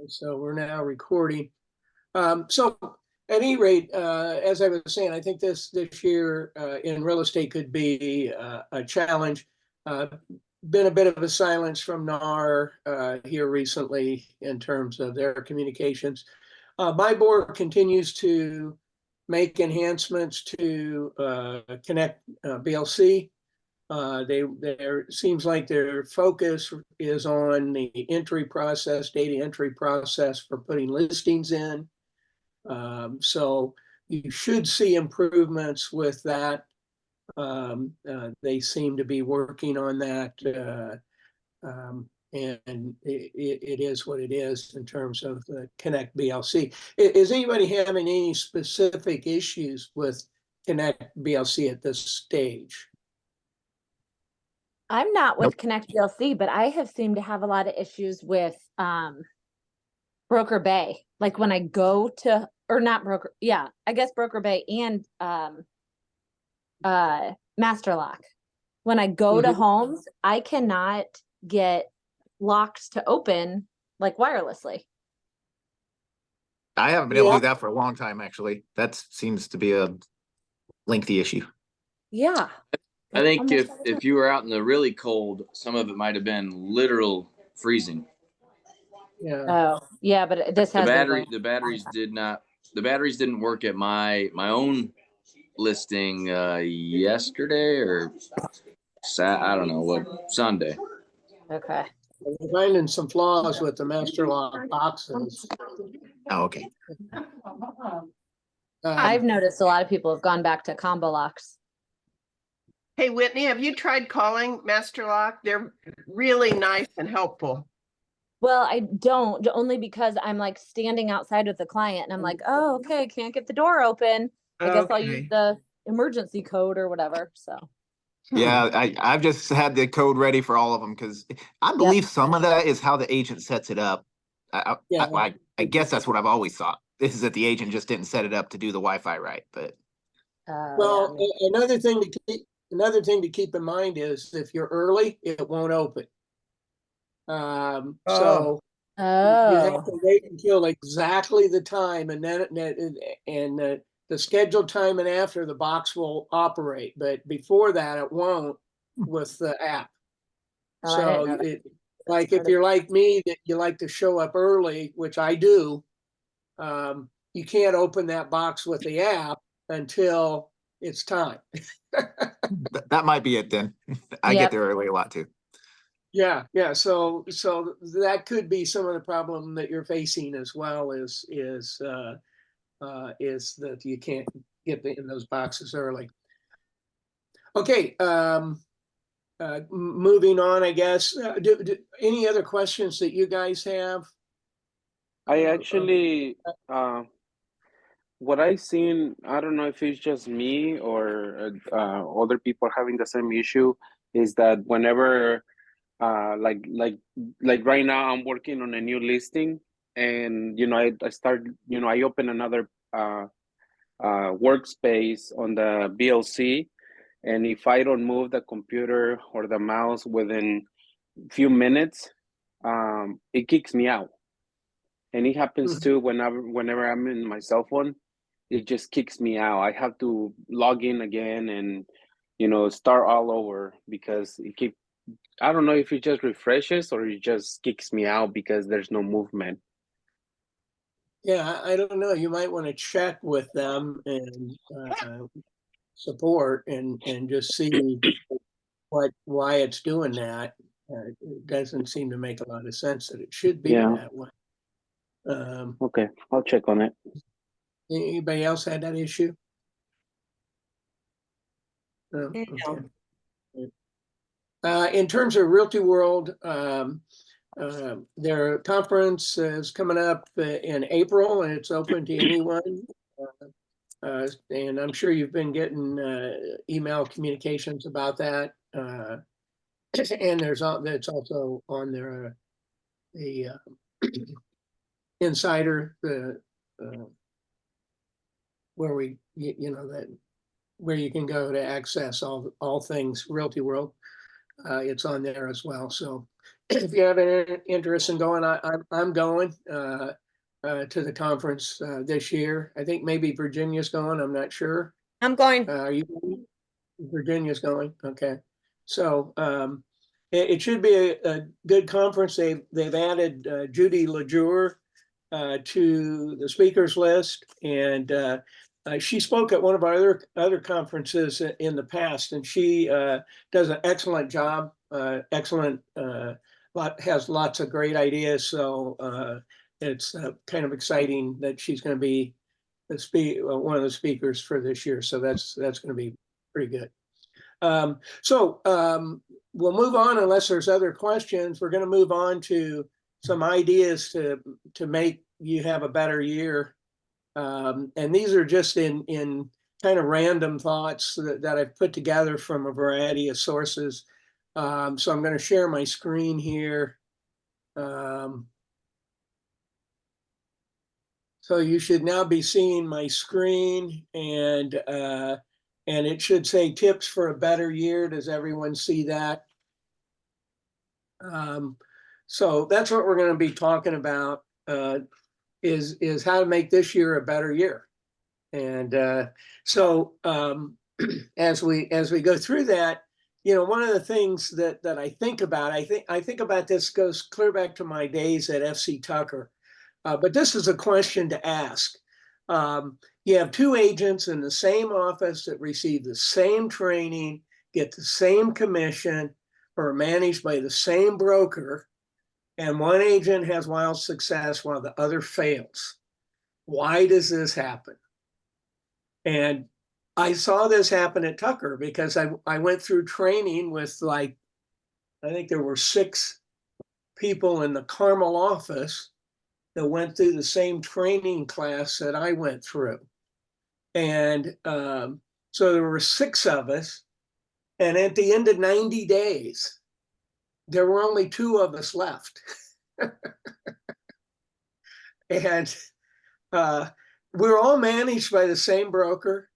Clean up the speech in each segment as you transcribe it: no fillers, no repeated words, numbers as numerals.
So we're now recording. So at any rate, as I was saying, I think this year in real estate could be a challenge. Been a bit of a silence from NAR here recently in terms of their communications. My board continues to make enhancements to Connect BLC. There seems like their focus is on the entry process, data entry process for putting listings in. So you should see improvements with that. They seem to be working on that. And it is what it is in terms of the Connect BLC. Is anybody having any specific issues with Connect BLC at this stage? I'm not with Connect BLC, but I have seemed to have a lot of issues with Broker Bay. Like when I go to, or not Broker, yeah, I guess Broker Bay and Master Lock. When I go to homes, I cannot get locks to open like wirelessly. I haven't been able to do that for a long time, actually. That seems to be a lengthy issue. Yeah. I think if you were out in the really cold, some of it might have been literal freezing. Yeah. Oh, yeah, but this has the batteries didn't work at my own listing yesterday or I don't know what Sunday. Okay. We're finding some flaws with the Master Lock boxes. Oh, okay. I've noticed a lot of people have gone back to combo locks. Hey, Whitney, have you tried calling Master Lock? They're really nice and helpful. Well, I don't, only because I'm like standing outside with the client and I'm like, oh, okay, can't get the door open. I guess I'll use the emergency code or whatever. So yeah, I've just had the code ready for all of them because I believe some of that is how the agent sets it up. I guess that's what I've always thought. This is that the agent just didn't set it up to do the Wi-Fi right. But well, another thing to keep in mind is if you're early, it won't open. So you have to wait until exactly the time, and then the scheduled time and after the box will operate, but before that it won't with the app. So like if you're like me, that you like to show up early, which I do, you can't open that box with the app until it's time. that might be it then. I get there early a lot too. Yeah. So that could be some of the problem that you're facing as well is that you can't get in those boxes early. Okay. Moving on, I guess. Do any other questions that you guys have? I actually, what I've seen, I don't know if it's just me or other people having the same issue, is that whenever, like right now, I'm working on a new listing, and I start, I open another workspace on the BLC, and if I don't move the computer or the mouse within a few minutes, it kicks me out. And it happens too whenever I'm in my cell phone, it just kicks me out. I have to log in again and, start all over because I don't know if it just refreshes or it just kicks me out because there's no movement. Yeah, I don't know. You might want to check with them and support and just see why it's doing that. It doesn't seem to make a lot of sense that it should be that way. Okay, I'll check on it. Anybody else had that issue? No. Okay. In terms of Realty World, their conference is coming up in April, and it's open to anyone. And I'm sure you've been getting email communications about that. And that's also on their the insider, the where we where you can go to access all things Realty World. It's on there as well. So if you have an interest in going, I'm going to the conference this year. I think maybe Virginia's going. I'm not sure. I'm going. Are you going? Virginia's going. Okay. So it should be a good conference. They've added Judy LeJour to the speakers list, and she spoke at one of our other conferences in the past, and she does an excellent job. Has lots of great ideas. So it's kind of exciting that she's going to be one of the speakers for this year. So that's going to be pretty good. We'll move on unless there's other questions. We're going to move on to some ideas to make you have a better year. And these are just in kind of random thoughts that I've put together from a variety of sources. So I'm going to share my screen here. So you should now be seeing my screen, and it should say tips for a better year. Does everyone see that? So that's what we're going to be talking about, is how to make this year a better year. And as we go through that, one of the things that I think about, I think about this goes clear back to my days at FC Tucker. But this is a question to ask. You have two agents in the same office that receive the same training, get the same commission, or are managed by the same broker, and one agent has wild success while the other fails. Why does this happen? And I saw this happen at Tucker because I went through training with I think there were 6 people in the Carmel office that went through the same training class that I went through. And so there were 6 of us. And at the end of 90 days, there were only 2 of us left. And we're all managed by the same broker.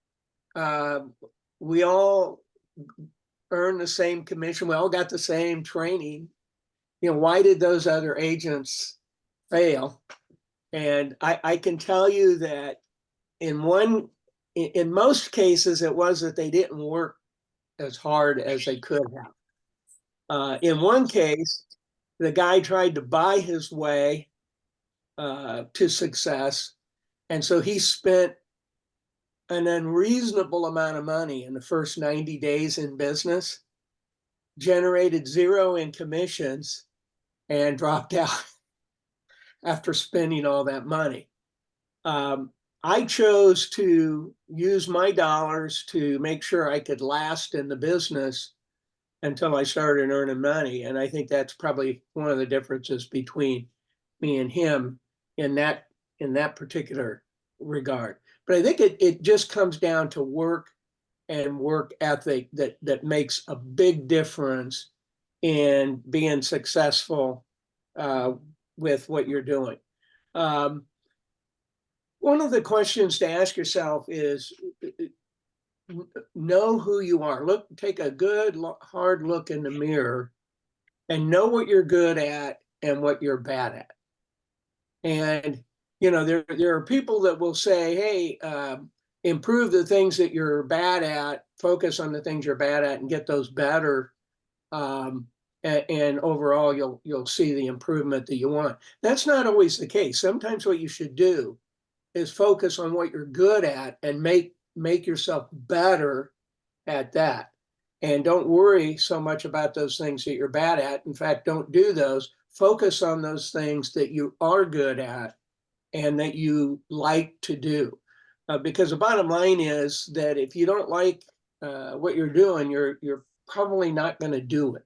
We all earned the same commission. We all got the same training. Why did those other agents fail? And I can tell you that in most cases, it was that they didn't work as hard as they could have. In one case, the guy tried to buy his way to success. And so he spent an unreasonable amount of money in the first 90 days in business, generated 0 in commissions, and dropped out after spending all that money. I chose to use my dollars to make sure I could last in the business until I started earning money. And I think that's probably one of the differences between me and him in that particular regard. But I think it just comes down to work and work ethic that makes a big difference in being successful with what you're doing. One of the questions to ask yourself is, know who you are. Take a good hard look in the mirror and know what you're good at and what you're bad at. And there are people that will say, hey, improve the things that you're bad at, focus on the things you're bad at and get those better. And overall, you'll see the improvement that you want. That's not always the case. Sometimes what you should do is focus on what you're good at and make yourself better at that. And don't worry so much about those things that you're bad at. In fact, don't do those. Focus on those things that you are good at and that you like to do. Because the bottom line is that if you don't like what you're doing, you're probably not going to do it.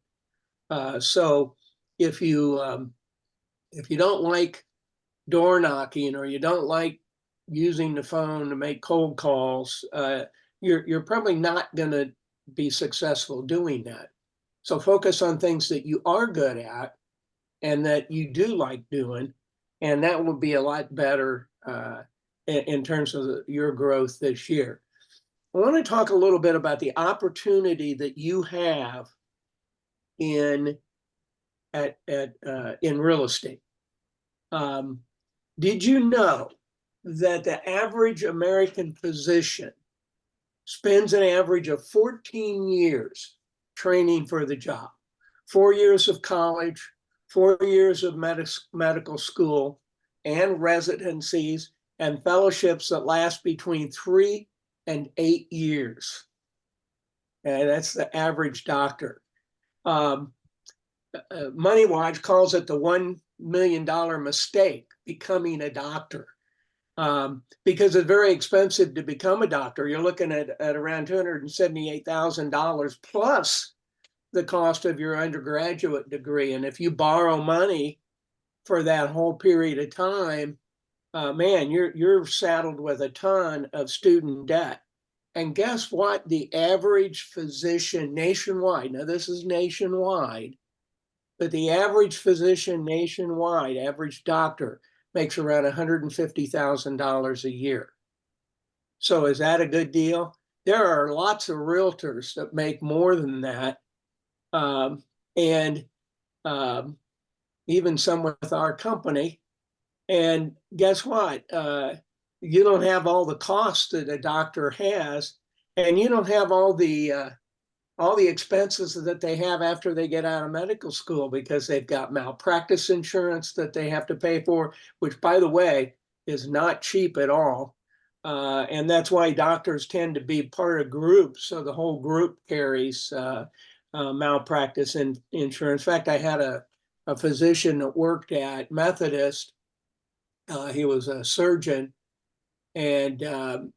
So if you don't like door knocking, or you don't like using the phone to make cold calls, you're probably not going to be successful doing that. So focus on things that you are good at and that you do like doing, and that will be a lot better in terms of your growth this year. I want to talk a little bit about the opportunity that you have in in real estate. Did you know that the average American physician spends an average of 14 years training for the job? 4 years of college, 4 years of medical school, and residencies and fellowships that last between 3 and 8 years. And that's the average doctor. Money Watch calls it the $1 million mistake, becoming a doctor. Because it's very expensive to become a doctor. You're looking at around $278,000 plus the cost of your undergraduate degree. And if you borrow money for that whole period of time, man, you're saddled with a ton of student debt. And guess what? The average physician nationwide, now this is nationwide, but the average physician nationwide, average doctor, makes around $150,000 a year. So is that a good deal? There are lots of realtors that make more than that. And even some with our company. And guess what? You don't have all the costs that a doctor has, and you don't have all the expenses that they have after they get out of medical school, because they've got malpractice insurance that they have to pay for, which, by the way, is not cheap at all. And that's why doctors tend to be part of groups, so the whole group carries malpractice insurance. In fact, I had a physician that worked at Methodist. He was a surgeon, and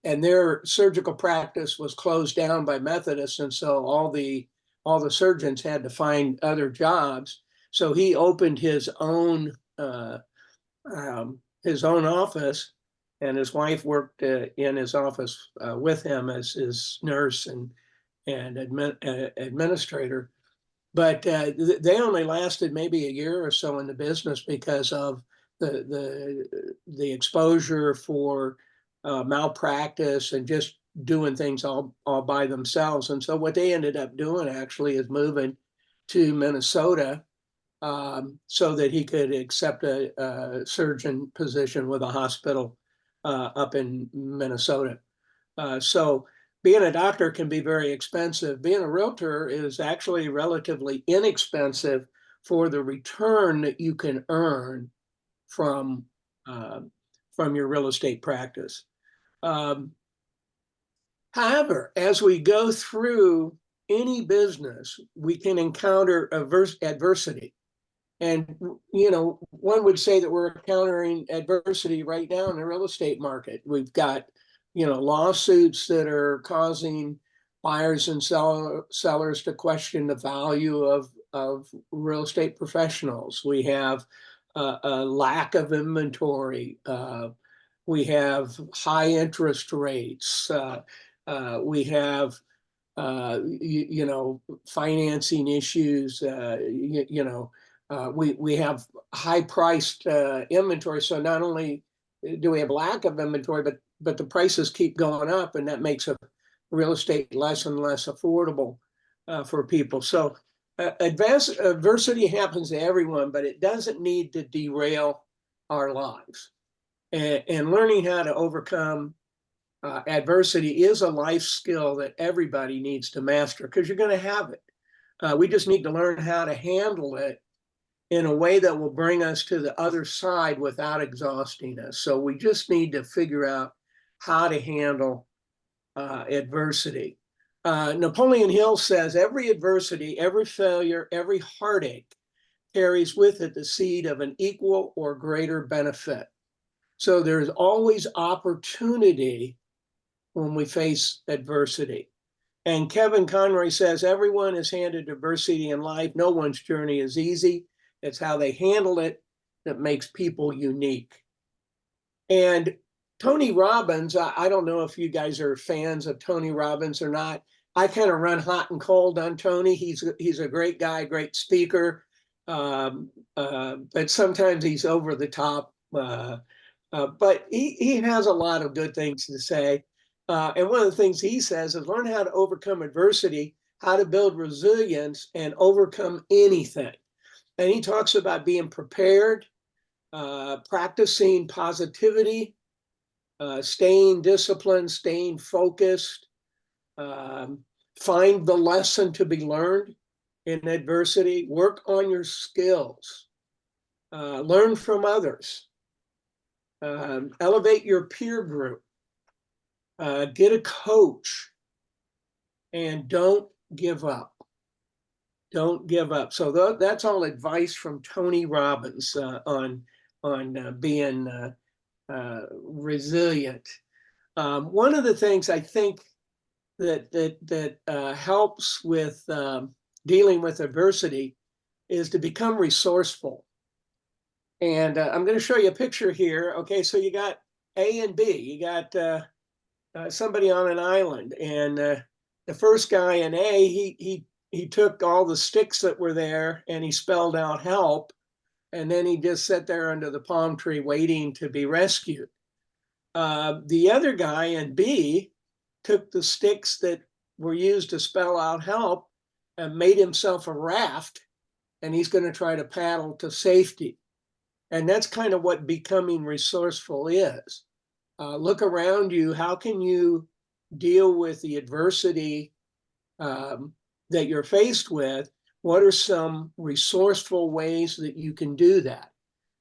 their surgical practice was closed down by Methodist, and so all the surgeons had to find other jobs. So he opened his own office, and his wife worked in his office with him as his nurse and administrator. But they only lasted maybe a year or so in the business because of the exposure for malpractice and just doing things all by themselves. And so what they ended up doing actually is moving to Minnesota so that he could accept a surgeon position with a hospital up in Minnesota. So being a doctor can be very expensive. Being a realtor is actually relatively inexpensive for the return that you can earn from your real estate practice. However, as we go through any business, we can encounter adversity. And, you know, one would say that we're encountering adversity right now in the real estate market. We've got, you know, lawsuits that are causing buyers and sellers to question the value of real estate professionals. We have a lack of inventory. We have high interest rates. We have, you know, financing issues. We have high priced inventory. So not only do we have lack of inventory, but the prices keep going up, and that makes real estate less and less affordable for people. So adversity happens to everyone, but it doesn't need to derail our lives. And learning how to overcome adversity is a life skill that everybody needs to master, because you're going to have it. We just need to learn how to handle it in a way that will bring us to the other side without exhausting us. So we just need to figure out how to handle adversity. Napoleon Hill says, every adversity, every failure, every heartache carries with it the seed of an equal or greater benefit. So there's always opportunity when we face adversity. And Kevin Conroy says, everyone is handed adversity in life. No one's journey is easy. It's how they handle it that makes people unique. And Tony Robbins, I don't know if you guys are fans of Tony Robbins or not. I kind of run hot and cold on Tony. He's a great guy, great speaker, but sometimes he's over the top. But he has a lot of good things to say. And one of the things he says is learn how to overcome adversity, how to build resilience and overcome anything. And he talks about being prepared, practicing positivity, staying disciplined, staying focused, find the lesson to be learned in adversity, work on your skills, learn from others, elevate your peer group, get a coach, and don't give up. Don't give up. So that's all advice from Tony Robbins on being resilient. One of the things I think that helps with dealing with adversity is to become resourceful. And I'm going to show you a picture here. Okay, so you got A and B. You got somebody on an island, and the first guy in A, he took all the sticks that were there and he spelled out help, and then he just sat there under the palm tree waiting to be rescued. The other guy in B took the sticks that were used to spell out help and made himself a raft, and he's going to try to paddle to safety. And that's kind of what becoming resourceful is. Look around you. How can you deal with the adversity that you're faced with? What are some resourceful ways that you can do that?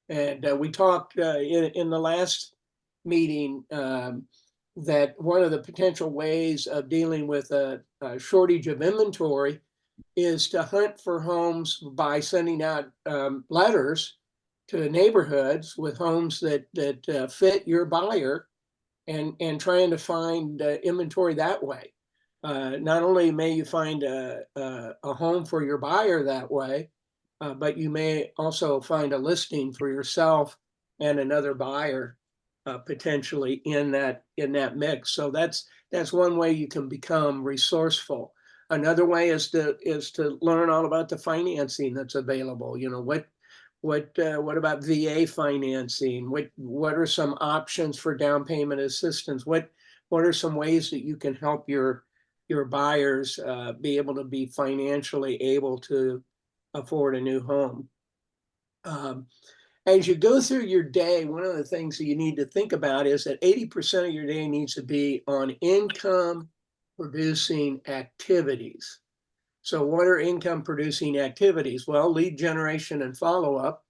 And we talked in the last meeting that one of the potential ways of dealing with a shortage of inventory is to hunt for homes by sending out letters to neighborhoods with homes that fit your buyer, and trying to find inventory that way. Not only may you find a home for your buyer that way, but you may also find a listing for yourself and another buyer potentially in that mix. So that's one way you can become resourceful. Another way is to learn all about the financing that's available. You know, what about VA financing? What are some options for down payment assistance? What are some ways that you can help your buyers be able to be financially able to afford a new home? As you go through your day, one of the things that you need to think about is that 80% of your day needs to be on income producing activities. So what are income producing activities? Well, lead generation and follow-up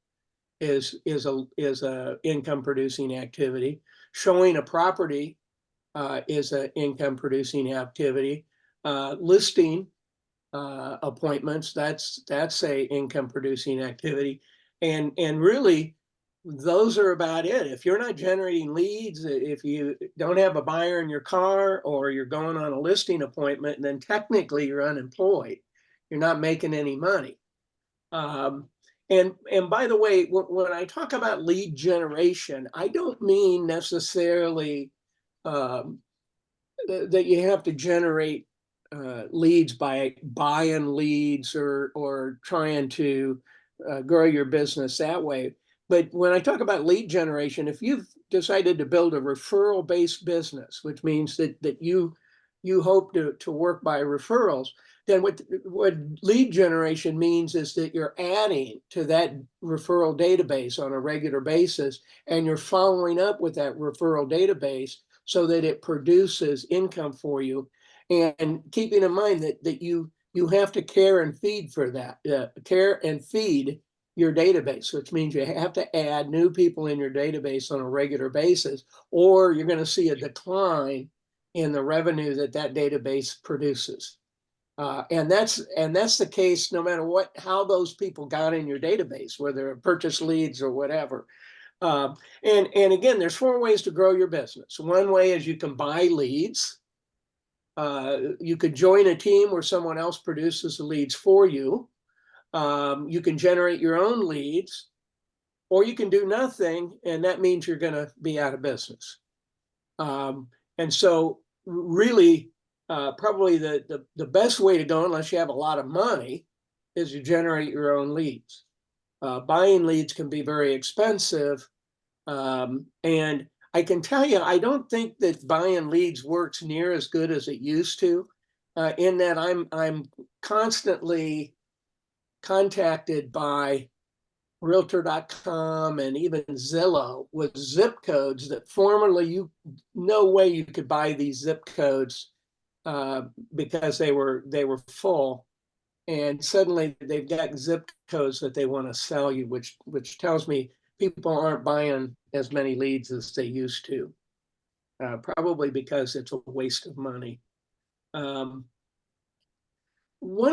is a income producing activity. Showing a property is an income producing activity. Listing appointments, that's a income producing activity. And really, those are about it. If you're not generating leads, if you don't have a buyer in your car, or you're going on a listing appointment, then technically you're unemployed. You're not making any money. And by the way, when I talk about lead generation, I don't mean necessarily that you have to generate leads by buying leads or trying to grow your business that way. But when I talk about lead generation, if you've decided to build a referral-based business, which means that you hope to work by referrals, then what lead generation means is that you're adding to that referral database on a regular basis, and you're following up with that referral database so that it produces income for you. And keeping in mind that you have to care and feed for that, care and feed your database, which means you have to add new people in your database on a regular basis, or you're going to see a decline in the revenue that database produces. And that's the case no matter how those people got in your database, whether purchase leads or whatever. And again, there's 4 ways to grow your business. One way is you can buy leads. You could join a team where someone else produces the leads for you. You can generate your own leads, or you can do nothing, and that means you're going to be out of business. And so really, probably the best way to go, unless you have a lot of money, is to generate your own leads. Buying leads can be very expensive. And I can tell you, I don't think that buying leads works near as good as it used to, in that I'm constantly contacted by Realtor.com and even Zillow with zip codes that formerly no way you could buy these zip codes because they were full. And suddenly they've got zip codes that they want to sell you, which tells me people aren't buying as many leads as they used to, probably because it's a waste of money. One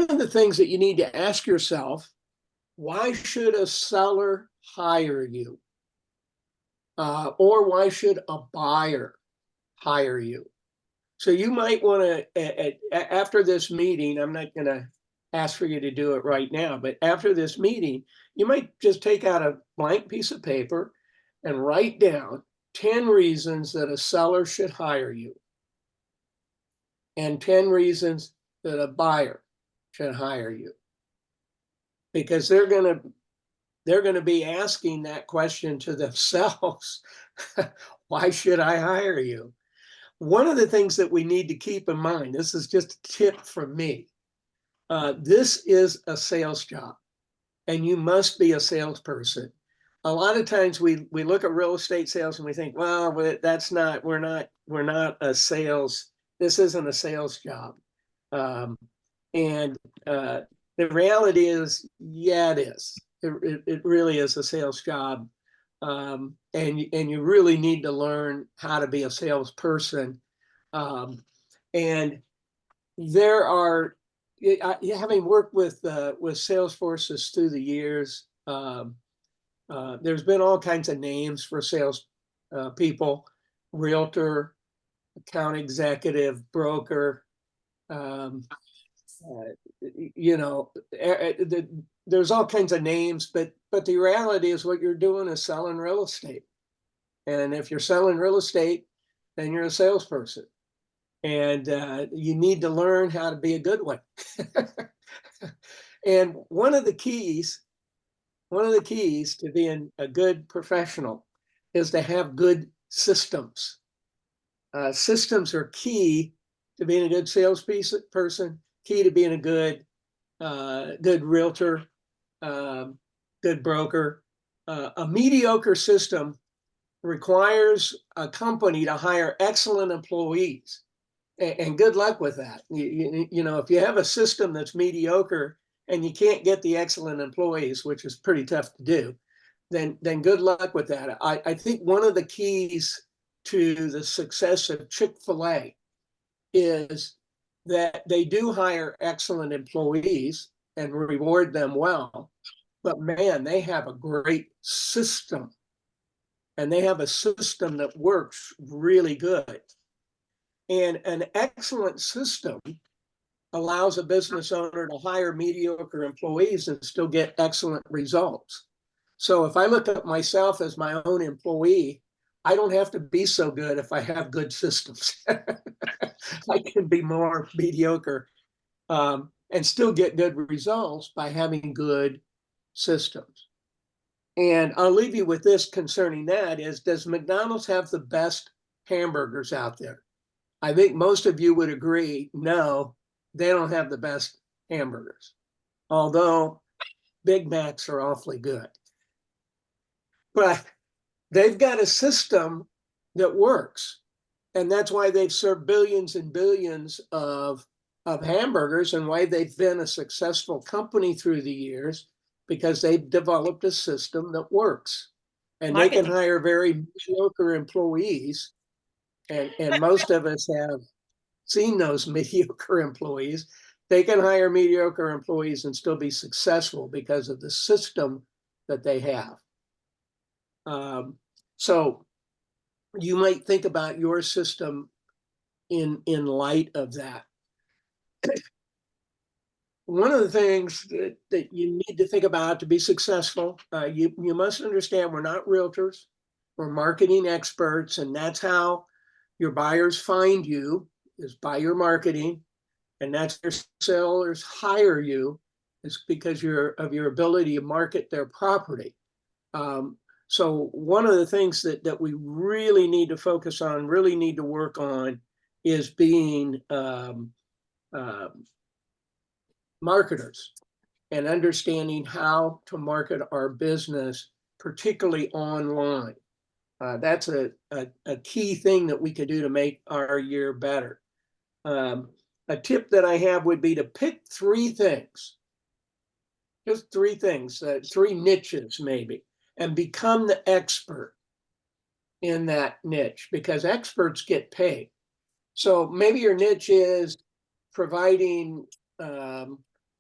of the things that you need to ask yourself, why should a seller hire you? Or why should a buyer hire you? So you might want to, after this meeting, I'm not going to ask for you to do it right now, but after this meeting, you might just take out a blank piece of paper and write down 10 reasons that a seller should hire you and 10 reasons that a buyer should hire you. Because they're going to be asking that question to themselves. Why should I hire you? One of the things that we need to keep in mind, this is just a tip from me. This is a sales job and you must be a salesperson. A lot of times we look at real estate sales and we think, well, we're not a sales, this isn't a sales job. The reality is, yeah, it is. It really is a sales job. And you really need to learn how to be a salesperson. And there are, having worked with sales forces through the years, there's been all kinds of names for sales people: realtor, account executive, broker. There's all kinds of names, but the reality is what you're doing is selling real estate. And if you're selling real estate, then you're a salesperson. And you need to learn how to be a good one. And one of the keys to being a good professional is to have good systems. Systems are key to being a good salesperson, key to being a good realtor, good broker. A mediocre system requires a company to hire excellent employees, and good luck with that. You know, if you have a system that's mediocre and you can't get the excellent employees, which is pretty tough to do, then good luck with that. I think one of the keys to the success of Chick-fil-A is that they do hire excellent employees and reward them well. But man, they have a great system. And they have a system that works really good. And an excellent system allows a business owner to hire mediocre employees and still get excellent results. So if I look at myself as my own employee, I don't have to be so good if I have good systems. I can be more mediocre and still get good results by having good systems. And I'll leave you with this concerning that is, does McDonald's have the best hamburgers out there? I think most of you would agree, no, they don't have the best hamburgers, although Big Macs are awfully good. But they've got a system that works. And that's why they've served billions and billions of hamburgers, and why they've been a successful company through the years, because they've developed a system that works. And they can hire very mediocre employees. And most of us have seen those mediocre employees. They can hire mediocre employees and still be successful because of the system that they have. So you might think about your system in light of that. One of the things that you need to think about to be successful, you must understand we're not realtors, we're marketing experts, and that's how your buyers find you, is by your marketing, and that's your sellers hire you, is because of your ability to market their property. So one of the things that we really need to focus on, really need to work on, is being marketers. and understanding how to market our business, particularly online. That's a key thing that we could do to make our year better. A tip that I have would be to pick 3 things, just 3 things, 3 niches maybe, and become the expert in that niche, because experts get paid. So maybe your niche is providing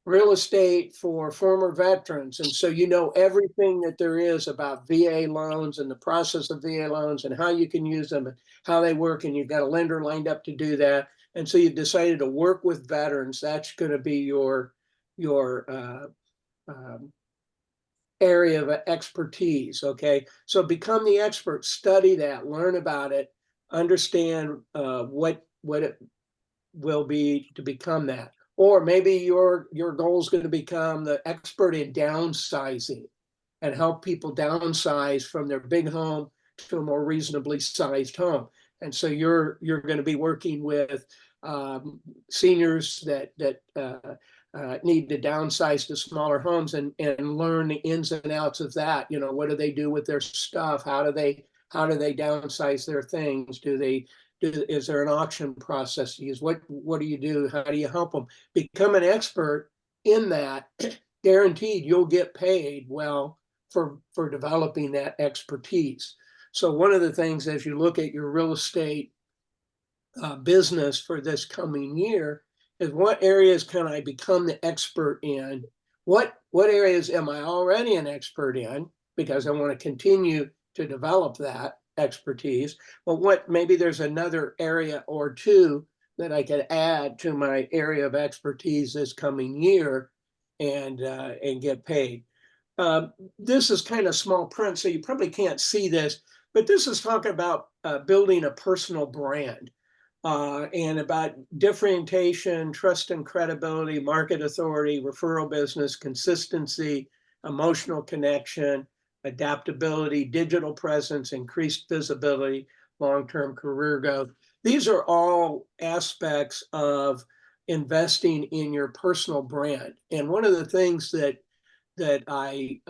real estate for former veterans. And so you know everything that there is about VA loans and the process of VA loans and how you can use them and how they work. And you've got a lender lined up to do that. And so you've decided to work with veterans. That's going to be your area of expertise. Okay. So become the expert, study that, learn about it, understand what it will be to become that. Or maybe your goal is going to become the expert in downsizing and help people downsize from their big home to a more reasonably sized home. And so you're going to be working with seniors that need to downsize to smaller homes and learn the ins and outs of that. You know, what do they do with their stuff? How do they downsize their things? Is there an auction process to use? What do you do? How do you help them? Become an expert in that. Guaranteed you'll get paid well for developing that expertise. So one of the things as you look at your real estate business for this coming year is, what areas can I become the expert in? What areas am I already an expert in? Because I want to continue to develop that expertise. But maybe there's another area or 2 that I could add to my area of expertise this coming year and get paid. This is kind of small print, so you probably can't see this, but this is talking about building a personal brand. And about differentiation, trust and credibility, market authority, referral business, consistency, emotional connection, adaptability, digital presence, increased visibility, long-term career growth. These are all aspects of investing in your personal brand. And one of the things that I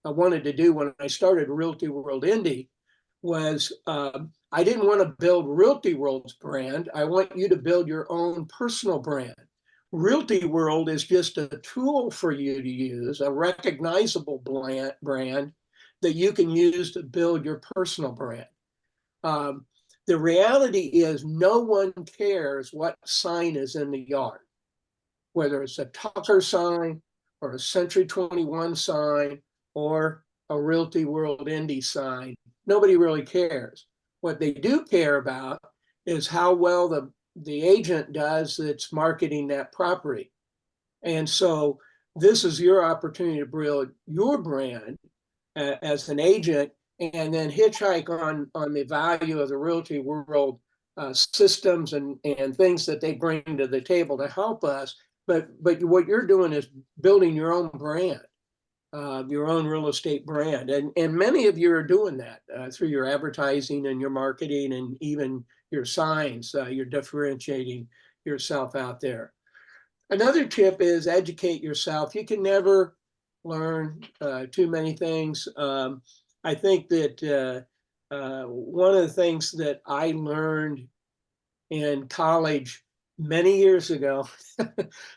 wanted to do when I started Realty World Indy was I didn't want to build Realty World's brand. I want you to build your own personal brand. Realty World is just a tool for you to use, a recognizable brand that you can use to build your personal brand. The reality is no one cares what sign is in the yard, whether it's a Tucker sign or a Century 21 sign or a Realty World Indy sign. Nobody really cares. What they do care about is how well the agent does that's marketing that property. And so this is your opportunity to build your brand as an agent, and then hitchhike on the value of the Realty World systems and things that they bring to the table to help us. But what you're doing is building your own brand. Your own real estate brand. And many of you are doing that through your advertising and your marketing and even your signs. You're differentiating yourself out there. Another tip is educate yourself. You can never learn too many things. I think that one of the things that I learned in college many years ago,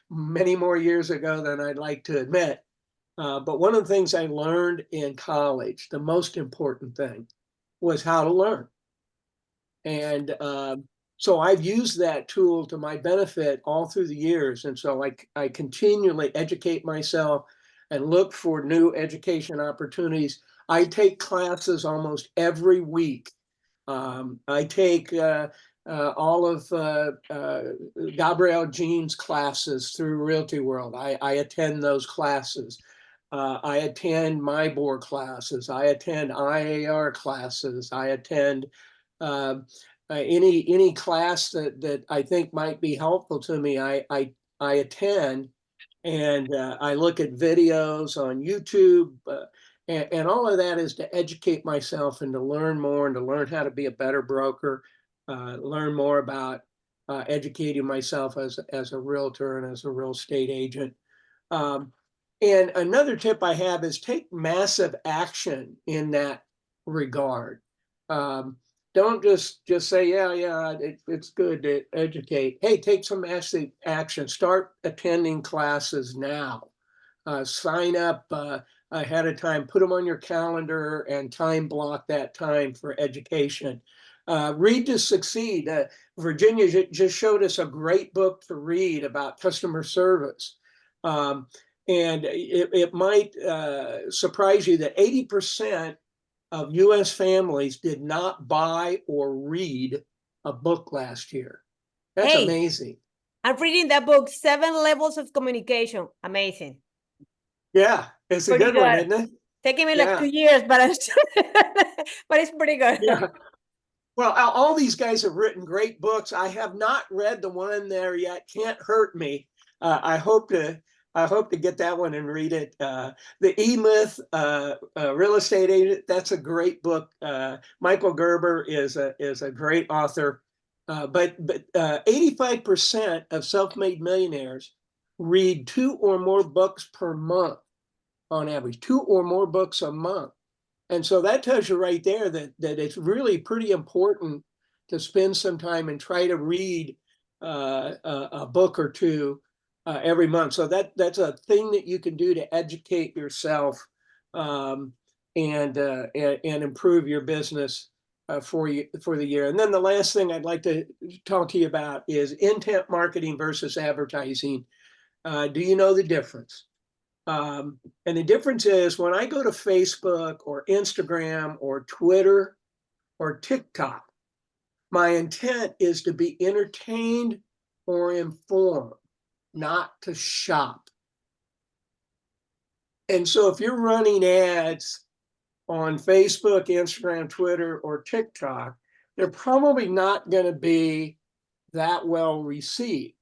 many more years ago than I'd like to admit, but one of the things I learned in college, the most important thing, was how to learn. And so I've used that tool to my benefit all through the years. And so I continually educate myself and look for new education opportunities. I take classes almost every week. I take all of Gabrielle Jean's classes through Realty World. I attend those classes. I attend my board classes. I attend IAR classes. I attend any class that I think might be helpful to me. I attend, and I look at videos on YouTube, and all of that is to educate myself and to learn more and to learn how to be a better broker, learn more about educating myself as a realtor and as a real estate agent. And another tip I have is take massive action in that regard. Don't just say, yeah, it's good to educate. Hey, take some massive action. Start attending classes now. Sign up ahead of time, put them on your calendar and time block that time for education. Read to Succeed. Virginia just showed us a great book to read about customer service. And it might surprise you that 80% of US families did not buy or read a book last year. That's Hey. amazing. I'm reading that book, 7 Levels of Communication. Amazing. Yeah, it's a Pretty good one, good. isn't it? Taking me Yeah. like 2 years, but I'm still but it's pretty good. Yeah. Well, all these guys have written great books. I have not read the one there yet. Can't Hurt Me. I hope to get that one and read it. The E-Myth, Real Estate Agent. That's a great book. Michael Gerber is a great author. But 85% of self-made millionaires read 2 or more books per month on average. 2 or more books a month. And so that tells you right there that it's really pretty important to spend some time and try to read a book or two every month. So that's a thing that you can do to educate yourself and improve your business for the year. And then the last thing I'd like to talk to you about is intent marketing versus advertising. Do you know the difference? And the difference is when I go to Facebook or Instagram or Twitter or TikTok, my intent is to be entertained or informed, not to shop. And so if you're running ads on Facebook, Instagram, Twitter, or TikTok, they're probably not going to be that well received.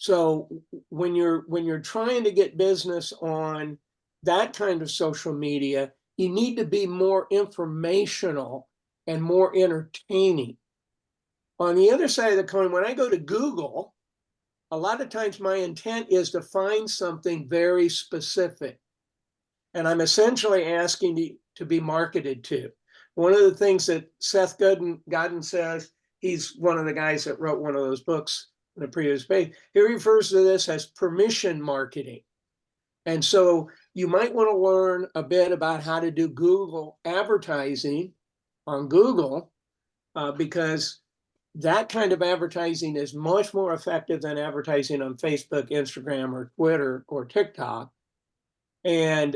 So when you're trying to get business on that kind of social media, you need to be more informational and more entertaining. On the other side of the coin, when I go to Google, a lot of times my intent is to find something very specific. And I'm essentially asking to be marketed to. One of the things that Seth Godin says, he's one of the guys that wrote one of those books in the previous page. He refers to this as permission marketing. And so you might want to learn a bit about how to do Google advertising on Google because that kind of advertising is much more effective than advertising on Facebook, Instagram, or Twitter, or TikTok. And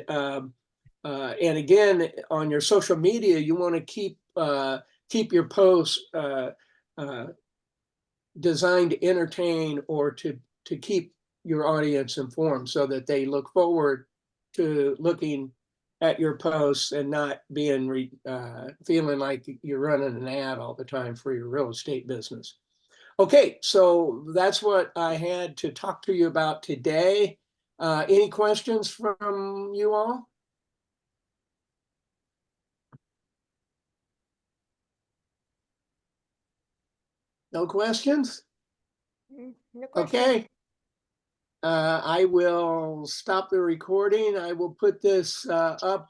again, on your social media, you want to keep your posts designed to entertain or to keep your audience informed so that they look forward to looking at your posts and not being feeling like you're running an ad all the time for your real estate business. Okay, so that's what I had to talk to you about today. Any questions from you all? No questions? No question. Okay. I will stop the recording. I will put this up